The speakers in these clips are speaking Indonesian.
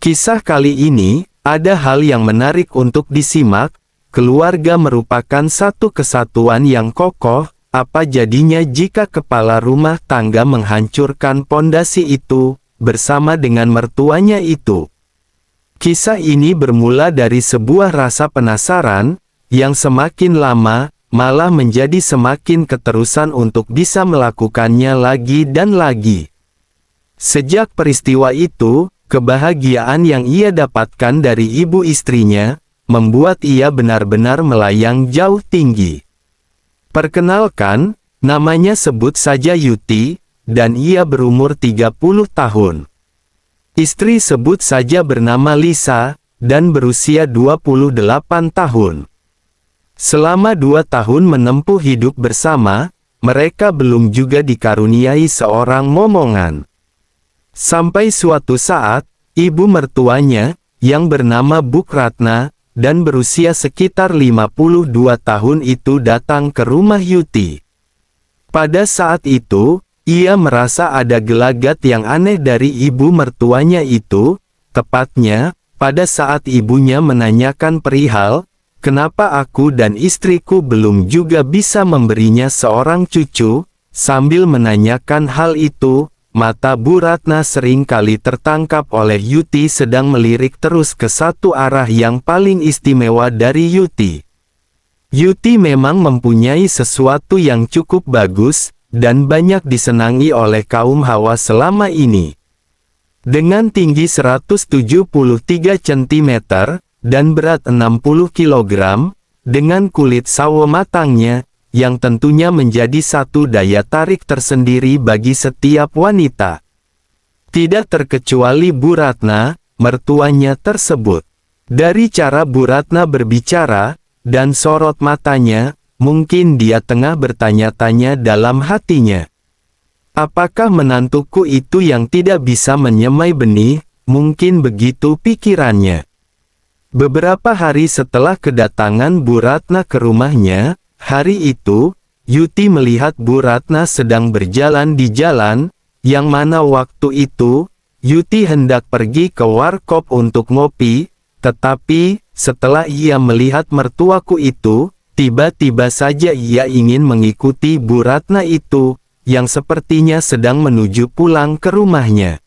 Kisah kali ini, ada hal yang menarik untuk disimak. Keluarga merupakan satu kesatuan yang kokoh. Apa jadinya jika kepala rumah tangga menghancurkan pondasi itu, bersama dengan mertuanya itu? Kisah ini bermula dari sebuah rasa penasaran, yang semakin lama, malah menjadi semakin keterusan untuk bisa melakukannya lagi dan lagi. Sejak peristiwa itu, kebahagiaan yang ia dapatkan dari ibu istrinya, membuat ia benar-benar melayang jauh tinggi. Perkenalkan, namanya sebut saja Yuti, dan ia berumur 30 tahun. Istri sebut saja bernama Lisa, dan berusia 28 tahun. Selama 2 tahun menempuh hidup bersama, mereka belum juga dikaruniai seorang momongan. Sampai suatu saat, ibu mertuanya, yang bernama Buk Ratna, dan berusia sekitar 52 tahun itu datang ke rumah Yuti. Pada saat itu, ia merasa ada gelagat yang aneh dari ibu mertuanya itu, tepatnya, pada saat ibunya menanyakan perihal, kenapa aku dan istriku belum juga bisa memberinya seorang cucu. Sambil menanyakan hal itu, mata Bu Ratna sering kali tertangkap oleh Yuti sedang melirik terus ke satu arah yang paling istimewa dari Yuti. Yuti memang mempunyai sesuatu yang cukup bagus, dan banyak disenangi oleh kaum Hawa selama ini. Dengan tinggi 173 cm, dan berat 60 kg, dengan kulit sawo matangnya, yang tentunya menjadi satu daya tarik tersendiri bagi setiap wanita. Tidak terkecuali Bu Ratna, mertuanya tersebut. Dari cara Bu Ratna berbicara, dan sorot matanya, mungkin dia tengah bertanya-tanya dalam hatinya. Apakah menantuku itu yang tidak bisa menyemai benih? Mungkin begitu pikirannya. Beberapa hari setelah kedatangan Bu Ratna ke rumahnya, hari itu, Yuti melihat Bu Ratna sedang berjalan di jalan, yang mana waktu itu, Yuti hendak pergi ke warkop untuk ngopi, tetapi, setelah ia melihat mertuaku itu, tiba-tiba saja ia ingin mengikuti Bu Ratna itu, yang sepertinya sedang menuju pulang ke rumahnya.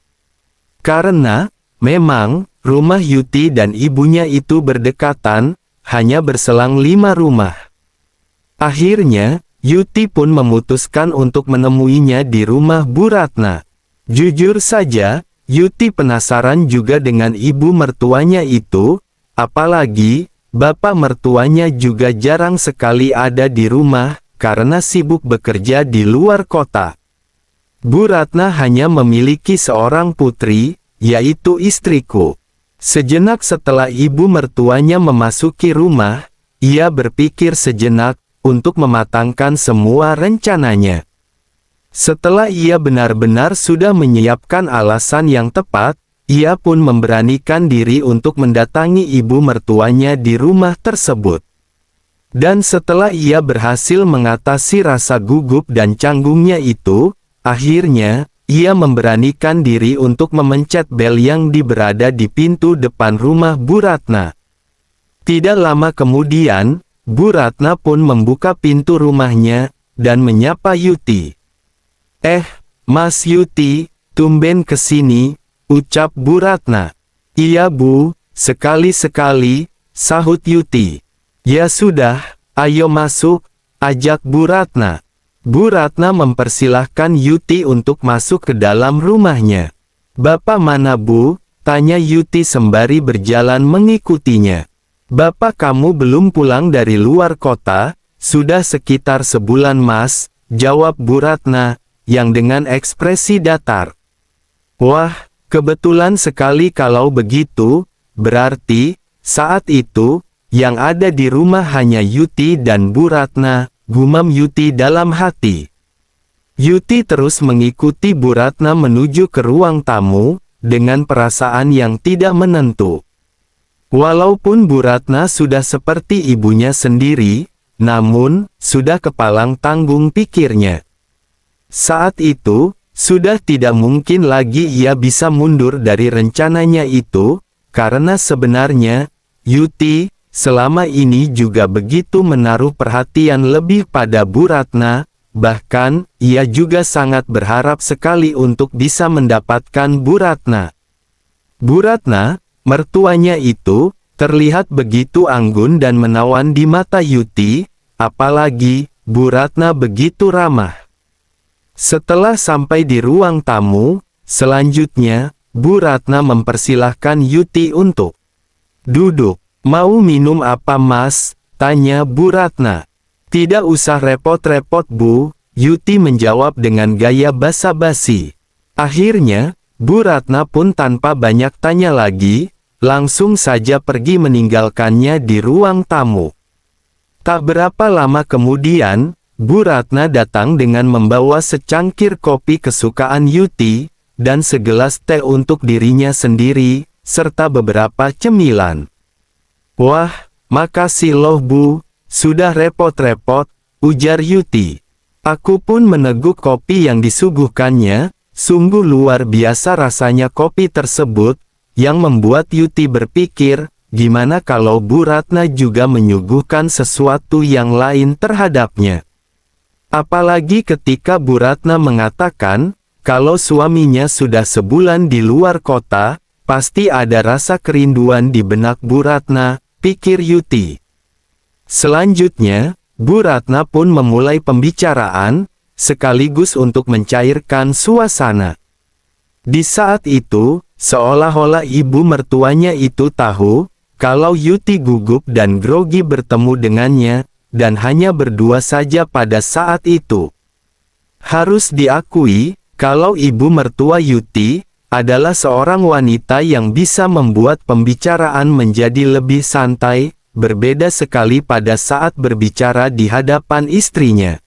Karena, memang, rumah Yuti dan ibunya itu berdekatan, hanya berselang 5 rumah. Akhirnya, Yuti pun memutuskan untuk menemuinya di rumah Bu Ratna. Jujur saja, Yuti penasaran juga dengan ibu mertuanya itu, apalagi, bapak mertuanya juga jarang sekali ada di rumah, karena sibuk bekerja di luar kota. Bu Ratna hanya memiliki seorang putri, yaitu istriku. Sejenak setelah ibu mertuanya memasuki rumah, ia berpikir sejenak, untuk mematangkan semua rencananya. Setelah ia benar-benar sudah menyiapkan alasan yang tepat, ia pun memberanikan diri untuk mendatangi ibu mertuanya di rumah tersebut. Dan setelah ia berhasil mengatasi rasa gugup dan canggungnya itu, akhirnya, ia memberanikan diri untuk memencet bel yang berada di pintu depan rumah Bu Ratna. Tidak lama kemudian, Bu Ratna pun membuka pintu rumahnya, dan menyapa Yuti. Mas Yuti, tumben kesini, ucap Bu Ratna. Iya Bu, sekali-sekali, sahut Yuti. Ya sudah, ayo masuk, ajak Bu Ratna. Bu Ratna mempersilahkan Yuti untuk masuk ke dalam rumahnya. Bapak mana Bu? Tanya Yuti sembari berjalan mengikutinya. Bapak kamu belum pulang dari luar kota, sudah sekitar sebulan Mas, jawab Bu Ratna, yang dengan ekspresi datar. Wah, kebetulan sekali kalau begitu, berarti, saat itu, yang ada di rumah hanya Yuti dan Bu Ratna, gumam Yuti dalam hati. Yuti terus mengikuti Bu Ratna menuju ke ruang tamu, dengan perasaan yang tidak menentu. Walaupun Bu Ratna sudah seperti ibunya sendiri, namun, sudah kepalang tanggung pikirnya. Saat itu, Sudah tidak mungkin lagi ia bisa mundur dari rencananya itu, karena sebenarnya, Yuti, selama ini juga begitu menaruh perhatian lebih pada Bu Ratna, bahkan, ia juga sangat berharap sekali untuk bisa mendapatkan Bu Ratna. Bu Ratna, mertuanya itu, terlihat begitu anggun dan menawan di mata Yuti, apalagi, Bu Ratna begitu ramah. Setelah sampai di ruang tamu, selanjutnya, Bu Ratna mempersilahkan Yuti untuk duduk. "Mau minum apa, Mas?" tanya Bu Ratna. "Tidak usah repot-repot, Bu," Yuti menjawab dengan gaya basa-basi. Akhirnya, Bu Ratna pun tanpa banyak tanya lagi, langsung saja pergi meninggalkannya di ruang tamu. Tak berapa lama kemudian, Bu Ratna datang dengan membawa secangkir kopi kesukaan Yuti, dan segelas teh untuk dirinya sendiri, serta beberapa cemilan. "Wah, makasih loh Bu, sudah repot-repot," ujar Yuti. "Aku pun meneguk kopi yang disuguhkannya, sungguh luar biasa rasanya kopi tersebut," yang membuat Yuti berpikir, gimana kalau Bu Ratna juga menyuguhkan sesuatu yang lain terhadapnya. Apalagi ketika Bu Ratna mengatakan, kalau suaminya sudah sebulan di luar kota, pasti ada rasa kerinduan di benak Bu Ratna, pikir Yuti. Selanjutnya, Bu Ratna pun memulai pembicaraan, sekaligus untuk mencairkan suasana. Di saat itu, seolah-olah ibu mertuanya itu tahu, kalau Yuti gugup dan grogi bertemu dengannya, dan hanya berdua saja pada saat itu. Harus diakui, kalau ibu mertua Yuti, adalah seorang wanita yang bisa membuat pembicaraan menjadi lebih santai, berbeda sekali pada saat berbicara di hadapan istrinya.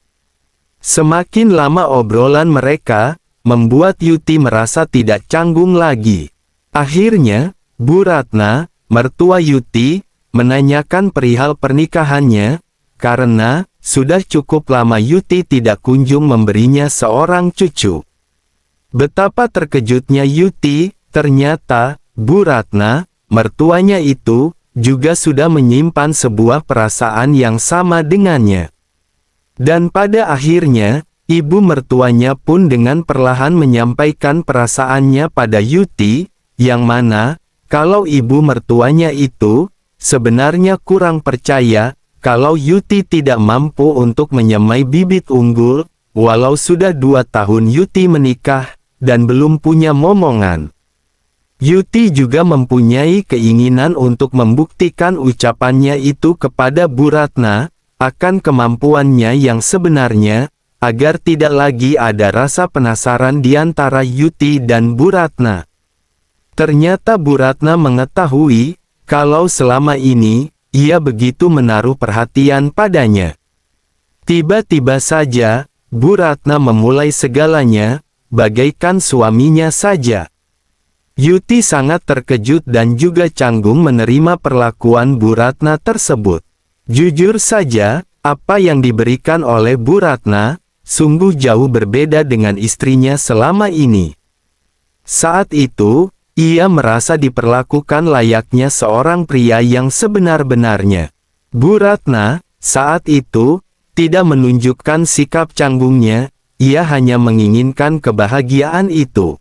Semakin lama obrolan mereka, membuat Yuti merasa tidak canggung lagi. Akhirnya, Bu Ratna, mertua Yuti, menanyakan perihal pernikahannya, karena sudah cukup lama Yuti tidak kunjung memberinya seorang cucu. Betapa terkejutnya Yuti, ternyata, Bu Ratna, mertuanya itu, juga sudah menyimpan sebuah perasaan yang sama dengannya. Dan pada akhirnya, ibu mertuanya pun dengan perlahan menyampaikan perasaannya pada Yuti, yang mana, kalau ibu mertuanya itu, sebenarnya kurang percaya, kalau Yuti tidak mampu untuk menyemai bibit unggul, walau sudah 2 tahun Yuti menikah, dan belum punya momongan. Yuti juga mempunyai keinginan untuk membuktikan ucapannya itu kepada Bu Ratna, akan kemampuannya yang sebenarnya, agar tidak lagi ada rasa penasaran di antara Yuti dan Bu Ratna. Ternyata Bu Ratna mengetahui, kalau selama ini, ia begitu menaruh perhatian padanya. Tiba-tiba saja, Bu Ratna memulai segalanya, bagaikan suaminya saja. Yuti sangat terkejut dan juga canggung menerima perlakuan Bu Ratna tersebut. Jujur saja, apa yang diberikan oleh Bu Ratna, sungguh jauh berbeda dengan istrinya selama ini. Saat itu, ia merasa diperlakukan layaknya seorang pria yang sebenar-benarnya. Bu Ratna, saat itu, tidak menunjukkan sikap canggungnya, ia hanya menginginkan kebahagiaan itu.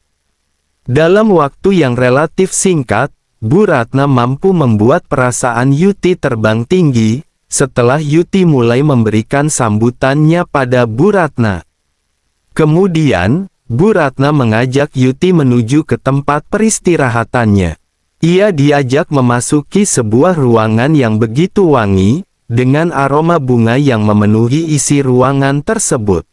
Dalam waktu yang relatif singkat, Bu Ratna mampu membuat perasaan Yuti terbang tinggi, setelah Yuti mulai memberikan sambutannya pada Bu Ratna. Kemudian, Bu Ratna mengajak Yuti menuju ke tempat peristirahatannya. Ia diajak memasuki sebuah ruangan yang begitu wangi, dengan aroma bunga yang memenuhi isi ruangan tersebut.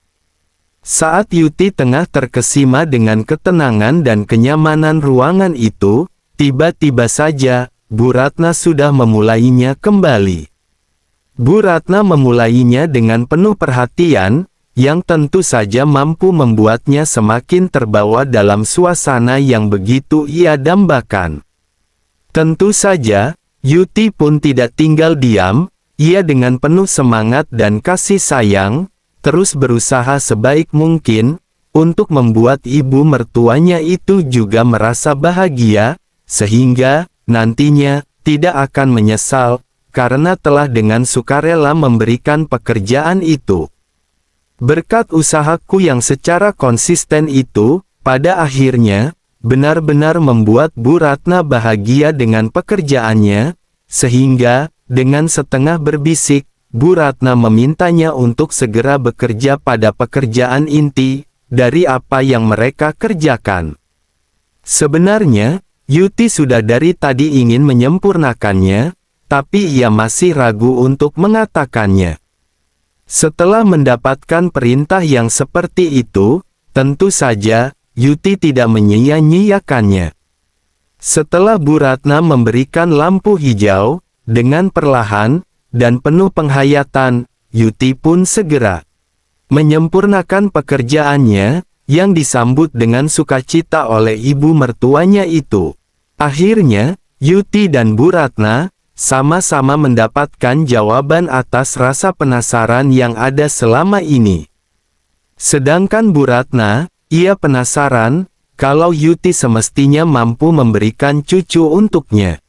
Saat Yuti tengah terkesima dengan ketenangan dan kenyamanan ruangan itu, tiba-tiba saja, Bu Ratna sudah memulainya kembali. Bu Ratna memulainya dengan penuh perhatian, yang tentu saja mampu membuatnya semakin terbawa dalam suasana yang begitu ia dambakan. Tentu saja, Yuti pun tidak tinggal diam, ia dengan penuh semangat dan kasih sayang, terus berusaha sebaik mungkin, untuk membuat ibu mertuanya itu juga merasa bahagia, sehingga nantinya tidak akan menyesal karena telah dengan sukarela memberikan pekerjaan itu. Berkat usahaku yang secara konsisten itu, pada akhirnya, benar-benar membuat Bu Ratna bahagia dengan pekerjaannya, sehingga, dengan setengah berbisik, Bu Ratna memintanya untuk segera bekerja pada pekerjaan inti, dari apa yang mereka kerjakan. Sebenarnya, Yuti sudah dari tadi ingin menyempurnakannya, tapi ia masih ragu untuk mengatakannya. Setelah mendapatkan perintah yang seperti itu, tentu saja, Yuti tidak menyia-nyiakannya. Setelah Bu Ratna memberikan lampu hijau, dengan perlahan, dan penuh penghayatan, Yuti pun segera menyempurnakan pekerjaannya, yang disambut dengan sukacita oleh ibu mertuanya itu. Akhirnya, Yuti dan Bu Ratna sama-sama mendapatkan jawaban atas rasa penasaran yang ada selama ini. Sedangkan Bu Ratna, ia penasaran, kalau Yuti semestinya mampu memberikan cucu untuknya.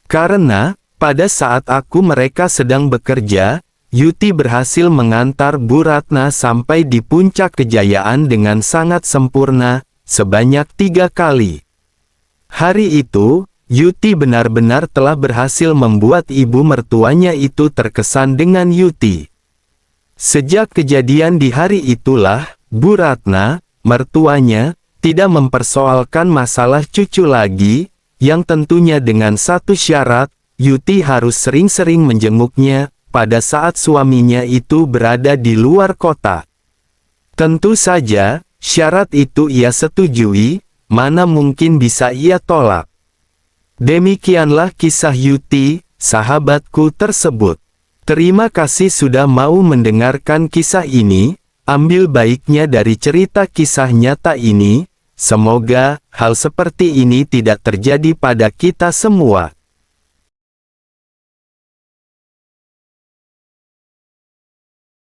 Karena, pada saat mereka sedang bekerja, Yuti berhasil mengantar Bu Ratna sampai di puncak kejayaan dengan sangat sempurna, sebanyak 3 kali. Hari itu, Yuti benar-benar telah berhasil membuat ibu mertuanya itu terkesan dengan Yuti. Sejak kejadian di hari itulah, Bu Ratna, mertuanya, tidak mempersoalkan masalah cucu lagi, yang tentunya dengan satu syarat, Yuti harus sering-sering menjenguknya, pada saat suaminya itu berada di luar kota. Tentu saja, syarat itu ia setujui, mana mungkin bisa ia tolak. Demikianlah kisah Yuti, sahabatku tersebut. Terima kasih sudah mau mendengarkan kisah ini. Ambil baiknya dari cerita kisah nyata ini. Semoga hal seperti ini tidak terjadi pada kita semua.